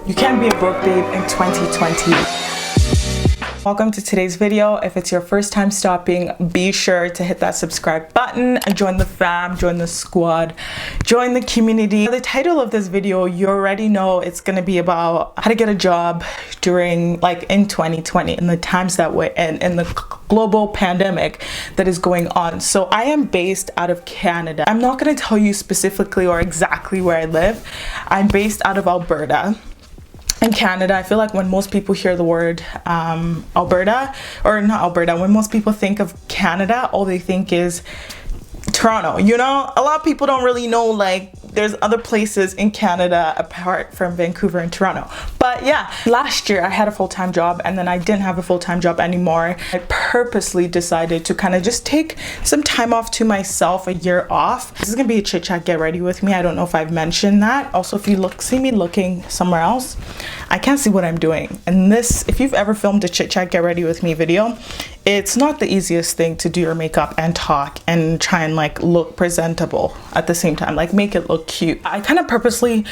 You can't be a broke babe in 2020. Welcome to today's video. If it's your first time stopping, be sure to hit that subscribe button and join the fam, join the squad, join the community. The title of this video, you already know it's going to be about how to get a job during in 2020, in the times that we're in the global pandemic that is going on. So I am based out of Canada. I'm not going to tell you specifically or exactly where I live. I'm based out of Alberta. In Canada, I feel like when most people hear the word Alberta, or not Alberta, when most people think of Canada, all they think is Toronto. You know, a lot of people don't really know there's other places in Canada apart from Vancouver and Toronto. But yeah, last year I had a full-time job and then I didn't have a full-time job anymore. I purposely decided to kind of just take some time off to myself, a year off. This is gonna be a chit chat, get ready with me. I don't know if I've mentioned that. Also, if you see me looking somewhere else, I can't see what I'm doing. And this, if you've ever filmed a chit chat, get ready with me video, it's not the easiest thing to do your makeup and talk and try and look presentable at the same time, make it look cute. I kind of purposely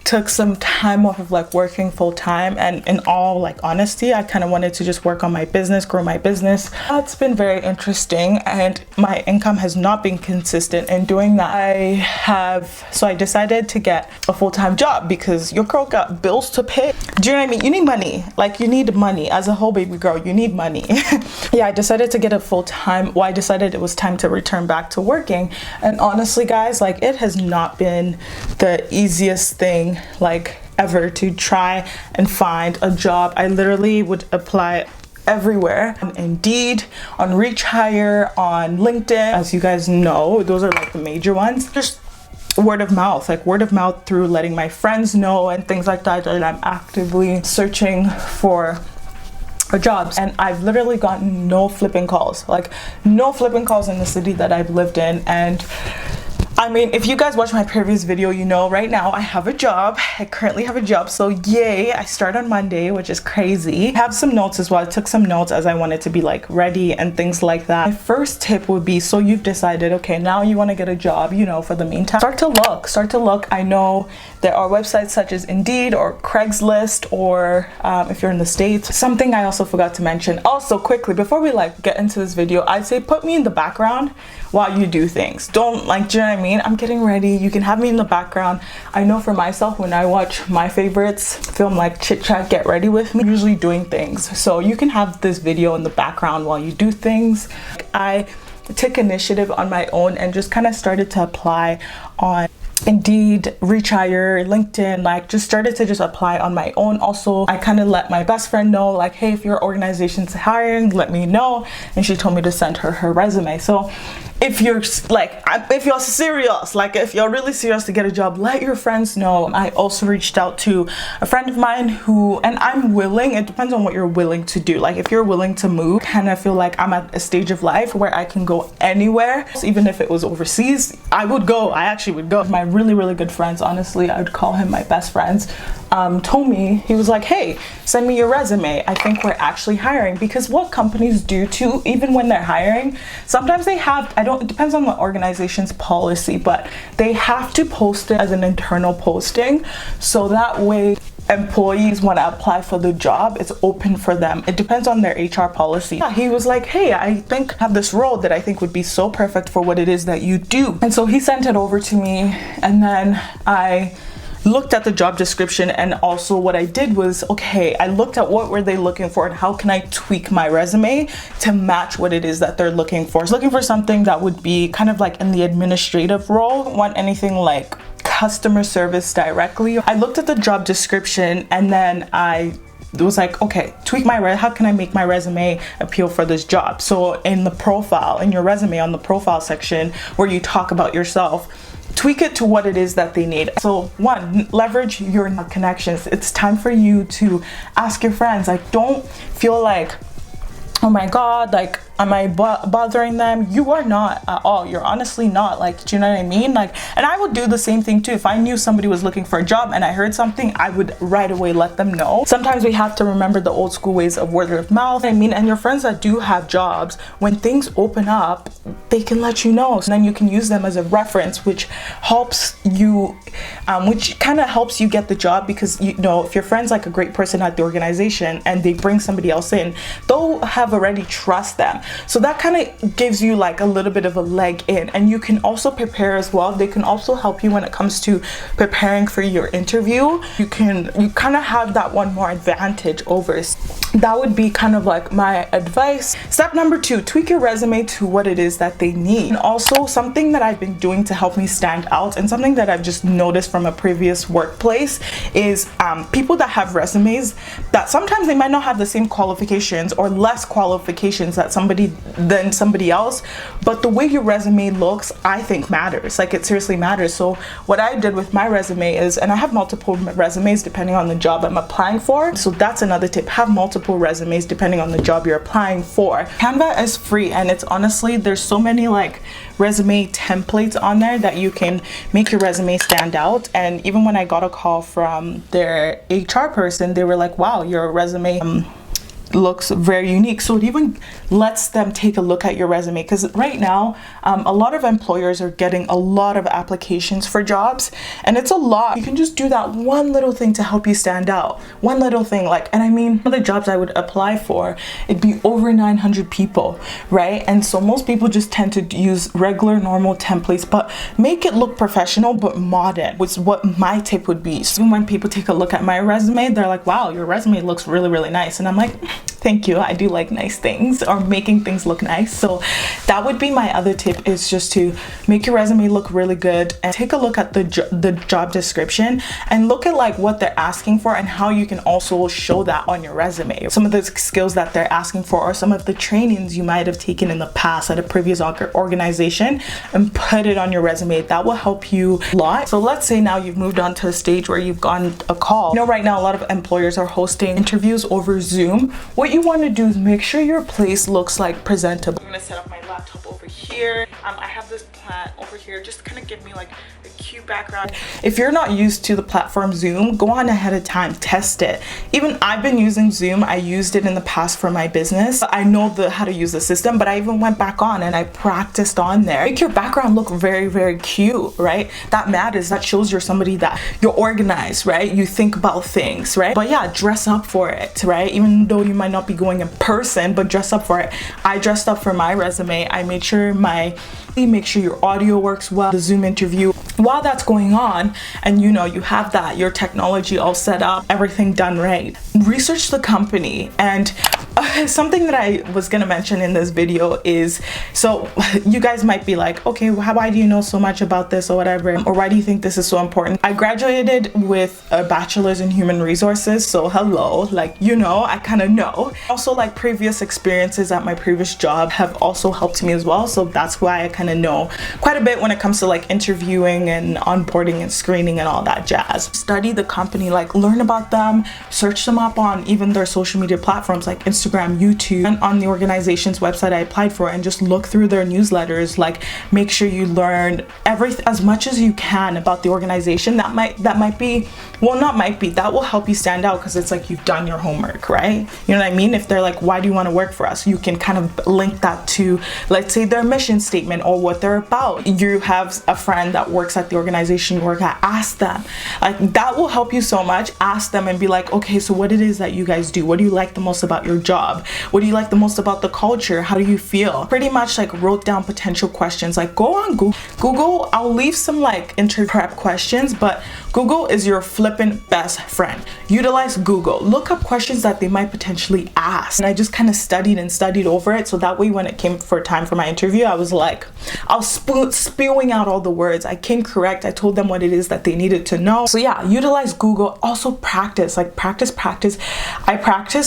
took some time off of working full-time, and in all honesty, I kind of wanted to just work on my business, grow my business. It's been very interesting and my income has not been consistent in doing that. So I decided to get a full-time job because your girl got bills to pay. Do you know what I mean? You need money. You need money as a whole baby girl, you need money. Yeah, I decided to get a full-time. Well, I decided it was time to return back to working. And honestly, guys, it has not been the easiest thing ever to try and find a job. I literally would apply everywhere, on Indeed, on Reach Hire, on LinkedIn. As you guys know, those are the major ones. Just word of mouth through letting my friends know and things like that, that I'm actively searching for jobs. And I've literally gotten no flipping calls, no flipping calls in the city that I've lived in. And I mean, if you guys watch my previous video, you know right now I have a job. I currently have a job, so yay. I start on Monday, which is crazy. I have some notes as well. I took some notes as I wanted to be ready and things like that. My first tip would be, so you've decided, okay, now you want to get a job, for the meantime, start to look. I know there are websites such as Indeed or Craigslist, or if you're in the States. Something I also forgot to mention, also quickly, before we get into this video, I'd say put me in the background while you do things. Don't do you know what I mean? I'm getting ready, you can have me in the background. I know for myself, when I watch my favorites film chit chat, get ready with me, I'm usually doing things, so you can have this video in the background while you do things. I took initiative on my own and just kind of started to apply on Indeed, Reach Hire, LinkedIn, just started to apply on my own. Also, I kind of let my best friend know, hey, if your organization's hiring, let me know. And she told me to send her resume. So if you're if you're serious, if you're really serious to get a job, let your friends know. I also reached out to a friend of mine and I'm willing, it depends on what you're willing to do. If you're willing to move, kind of feel I'm at a stage of life where I can go anywhere. So even if it was overseas, I actually would go. My really good friends, honestly, I would call him my best friends, told me, he was hey, send me your resume. I think we're actually hiring. Because what companies do too, even when they're hiring, sometimes they have, it depends on the organization's policy, but they have to post it as an internal posting, so that way employees want to apply for the job, it's open for them. It depends on their HR policy. Yeah, he was hey, I think I have this role that I think would be so perfect for what it is that you do. And so he sent it over to me, and then I looked at the job description, and also what I did was, okay, I looked at what were they looking for and how can I tweak my resume to match what it is that they're looking for. I was looking for something that would be kind of in the administrative role. I don't want anything customer service directly. I looked at the job description and then I was okay, how can I make my resume appeal for this job? So in the profile, in your resume, on the profile section where you talk about yourself, tweak it to what it is that they need. So one, leverage your connections. It's time for you to ask your friends. Don't feel oh my God, Am I bothering them? You are not at all. You're honestly not. Like, do you know what I mean? Like, and I would do the same thing too. If I knew somebody was looking for a job and I heard something, I would right away let them know. Sometimes we have to remember the old school ways of word of mouth. I mean, and your friends that do have jobs, when things open up, they can let you know. So then you can use them as a reference, which helps you, which kind of helps you get the job, because you know, if your friend's like a great person at the organization and they bring somebody else in, they'll have already trust them. So that kind of gives you like a little bit of a leg in, and you can also prepare as well. They can also help you when it comes to preparing for your interview. You kind of have that one more advantage over. That would be kind of like my advice. Step number 2, tweak your resume to what it is that they need. And also something that I've been doing to help me stand out, and something that I've just noticed from a previous workplace, is people that have resumes that sometimes they might not have the same qualifications or less qualifications that than somebody else, but the way your resume looks, I think matters. Like, it seriously matters. So what I did with my resume is, and I have multiple resumes depending on the job I'm applying for, so that's another tip: have multiple resumes depending on the job you're applying for. Canva is free, and it's honestly, there's so many like resume templates on there that you can make your resume stand out. And even when I got a call from their HR person, they were like, wow, your resume looks very unique. So it even lets them take a look at your resume, because right now a lot of employers are getting a lot of applications for jobs, and it's a lot. You can just do that one little thing to help you stand out, one little thing. Like, and I mean, the jobs I would apply for, it'd be over 900 people, right? And so most people just tend to use regular normal templates, but make it look professional but modern, which is what my tip would be. So when people take a look at my resume, they're like, wow, your resume looks really, really nice. And I'm like, thank you. I do like nice things, or making things look nice. So that would be my other tip, is just to make your resume look really good, and take a look at the job description and look at like what they're asking for and how you can also show that on your resume. Some of the skills that they're asking for, or some of the trainings you might have taken in the past at a previous organization, and put it on your resume. That will help you a lot. So let's say now you've moved on to a stage where you've gotten a call. You know, right now a lot of employers are hosting interviews over Zoom. What you want to do is make sure your place looks like presentable. I'm gonna set up my laptop over here. I have this plant over here, just kind of give me like a cute background. If you're not used to the platform Zoom, go on ahead of time, test it. Even I've been using Zoom. I used it in the past for my business. I know how to use the system, but I even went back on and I practiced on there. Make your background look very, very cute, right? That matters. That shows you're somebody that you're organized, right? You think about things, right? But yeah, dress up for it, right? Even though you might not be going in person, but dress up for it. I dressed up for my resume. I made sure make sure your audio works well, the Zoom interview. While that's going on, and you know, you have that, your technology all set up, everything done right, research the company. And something that I was gonna mention in this video is, so you guys might be like, okay, why do you know so much about this, or whatever, or why do you think this is so important? I graduated with a bachelor's in human resources, so hello, like, you know, I kind of know. Also, like, previous experiences at my previous job have also helped me as well, so that's why I kind of know quite a bit when it comes to like interviewing and onboarding and screening and all that jazz. Study the company, like learn about them, search them up on even their social media platforms like Instagram, YouTube, and on the organization's website I applied for, and just look through their newsletters. Like, make sure you learn as much as you can about the organization. That will help you stand out, because it's like you've done your homework, right? You know what I mean? If they're like, why do you want to work for us? You can kind of link that to, let's say, their mission statement or what they're about. You have a friend that works at the organization you work at, ask them. Like, that will help you so much. Ask them and be like, okay, so what it is that you guys do? What do you like the most about your job? What do you like the most about the culture? How do you feel? Pretty much like wrote down potential questions. Like, go on Google. I'll leave some like interview prep questions, but Google is your flippin' best friend. Utilize Google. Look up questions that they might potentially ask. And I just kind of studied over it, so that way when it came for time for my interview, I was spewing out all the words. I came correct. I told them what it is that they needed to know. So yeah, utilize Google. Also practice. I practice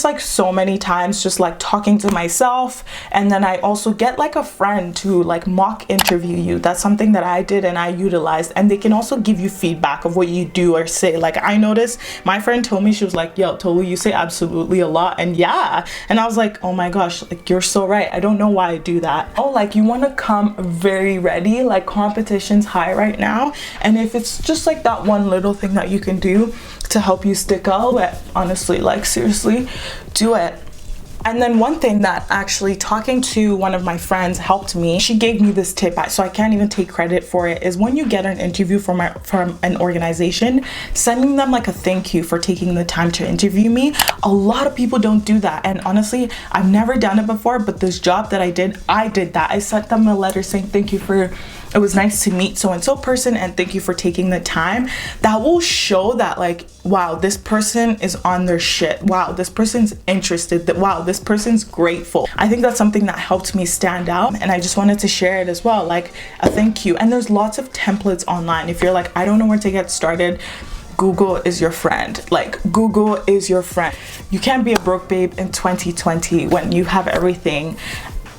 like so many times, just like talking to myself, and then I also get like a friend to like mock interview you. That's something that I did and I utilized, and they can also give you feedback of what you you do or say. Like, I noticed my friend told me, she was like, yo, Tolu, you say absolutely a lot. And yeah, and I was like, oh my gosh, like, you're so right. I don't know why I do that. Oh, like, you want to come very ready. Like, competition's high right now, and if it's just like that one little thing that you can do to help you stick out, but honestly, like, seriously, do it. And then one thing that actually talking to one of my friends helped me, she gave me this tip, so I can't even take credit for it, is when you get an interview from an organization, sending them like a thank you for taking the time to interview me. A lot of people don't do that, and honestly, I've never done it before, but this job that I did that. I sent them a letter saying thank you for, it was nice to meet so and so person, and thank you for taking the time. That will show that, like, wow, this person is on their shit. Wow, this person's interested. That, wow, this person's grateful. I think that's something that helped me stand out, and I just wanted to share it as well, like a thank you. And there's lots of templates online. If you're like, I don't know where to get started, Google is your friend. Like, Google is your friend. You can't be a broke babe in 2020 when you have everything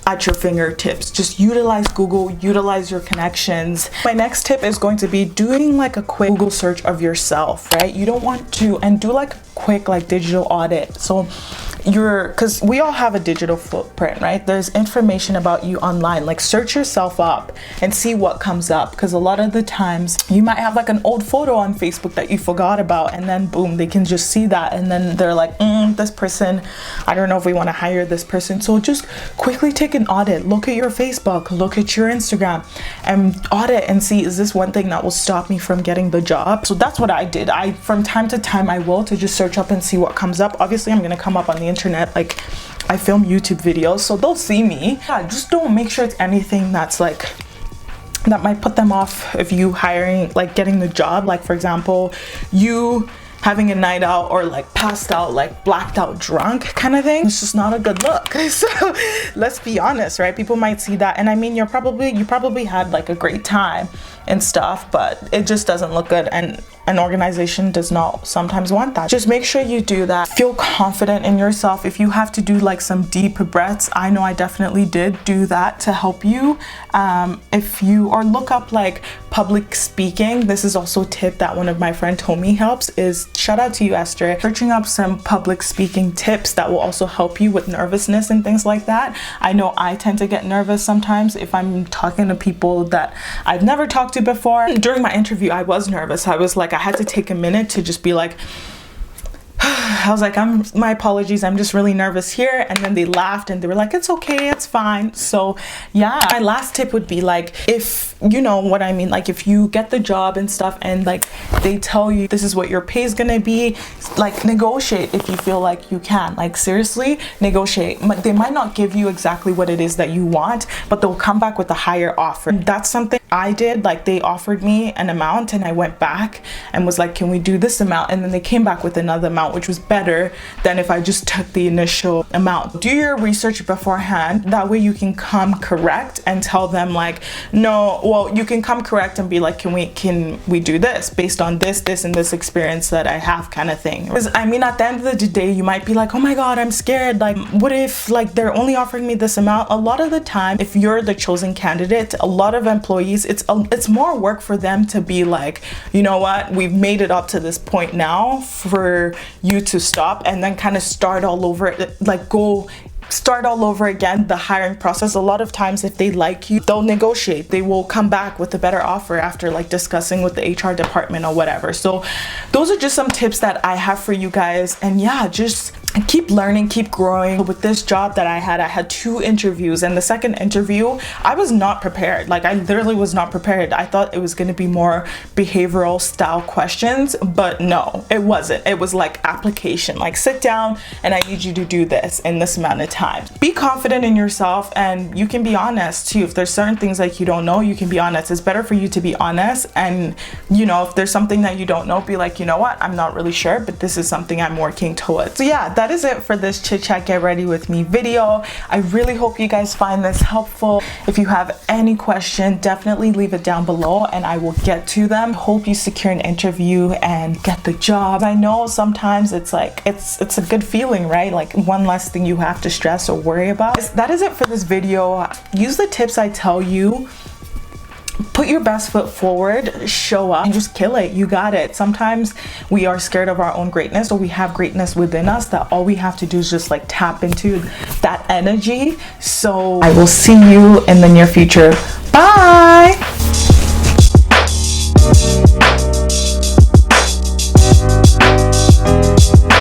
at your fingertips. Just utilize Google, utilize your connections. My next tip is going to be doing like a quick Google search of yourself, right? You don't want to, and do like a quick like digital audit. So because we all have a digital footprint, right? There's information about you online. Like, search yourself up and see what comes up, because a lot of the times you might have like an old photo on Facebook that you forgot about, and then boom, they can just see that, and then they're like, this person, I don't know if we want to hire this person. So just quickly take an audit, look at your Facebook, look at your Instagram, and audit and see, is this one thing that will stop me from getting the job? So that's what I did. From time to time, I will to just search up and see what comes up. Obviously, I'm gonna come up on the internet, like I film YouTube videos, so they'll see me. Yeah, just don't make sure it's anything that's like that might put them off of you hiring, like getting the job. Like, for example, you having a night out, or like passed out, like blacked out drunk kind of thing. It's just not a good look. So let's be honest, right? People might see that, and I mean, you probably had like a great time and stuff, but it just doesn't look good, and an organization does not sometimes want that. Just make sure you do that. Feel confident in yourself. If you have to do like some deep breaths, I know I definitely did do that to help you. Or look up like public speaking. This is also a tip that one of my friends told me helps, is shout out to you, Esther, searching up some public speaking tips that will also help you with nervousness and things like that. I know I tend to get nervous sometimes if I'm talking to people that I've never talked to before. During my interview, I was nervous. I was like, I had to take a minute to just be like, I was like, my apologies, I'm just really nervous here. And then they laughed and they were like, it's okay, it's fine. So yeah, my last tip would be like, if you know what I mean, like if you get the job and stuff and like they tell you this is what your pay is gonna be, like negotiate if you feel like you can. Like, seriously, negotiate. They might not give you exactly what it is that you want, but they'll come back with a higher offer. That's something I did. Like, they offered me an amount and I went back and was like, can we do this amount? And then they came back with another amount, which was better than if I just took the initial amount. Do your research beforehand. That way you can come correct and tell them like, no, well, you can come correct and be like, can we do this based on this and this experience that I have, kind of thing. Because I mean, at the end of the day, you might be like, oh my God, I'm scared. Like, what if like they're only offering me this amount? A lot of the time, if you're the chosen candidate, a lot of employees, it's more work for them to be like, you know what, we've made it up to this point now for you to stop, and then kind of start all over, like start all over again, the hiring process. A lot of times, if they like you, they'll negotiate. They will come back with a better offer after like discussing with the HR department or whatever. So those are just some tips that I have for you guys. And yeah, just keep learning, keep growing. With this job that I had 2 interviews, and the second interview, I was not prepared. Like, I literally was not prepared. I thought it was going to be more behavioral style questions, but no, it wasn't. It was like application, like sit down and I need you to do this in this amount of time. Be confident in yourself, and you can be honest too. If there's certain things like you don't know, you can be honest. It's better for you to be honest, and you know, if there's something that you don't know, be like, you know what, I'm not really sure, but this is something I'm working towards. So yeah, that is it for this chit chat get ready with me video. I really hope you guys find this helpful. If you have any question, definitely leave it down below and I will get to them. Hope you secure an interview and get the job. I know sometimes it's like, it's a good feeling, right? Like one less thing you have to stress or worry about. That is it for this video. Use the tips I tell you. put your best foot forward, show up, and just kill it. You got it. Sometimes we are scared of our own greatness, or we have greatness within us that all we have to do is just like tap into that energy. So I will see you in the near future. Bye.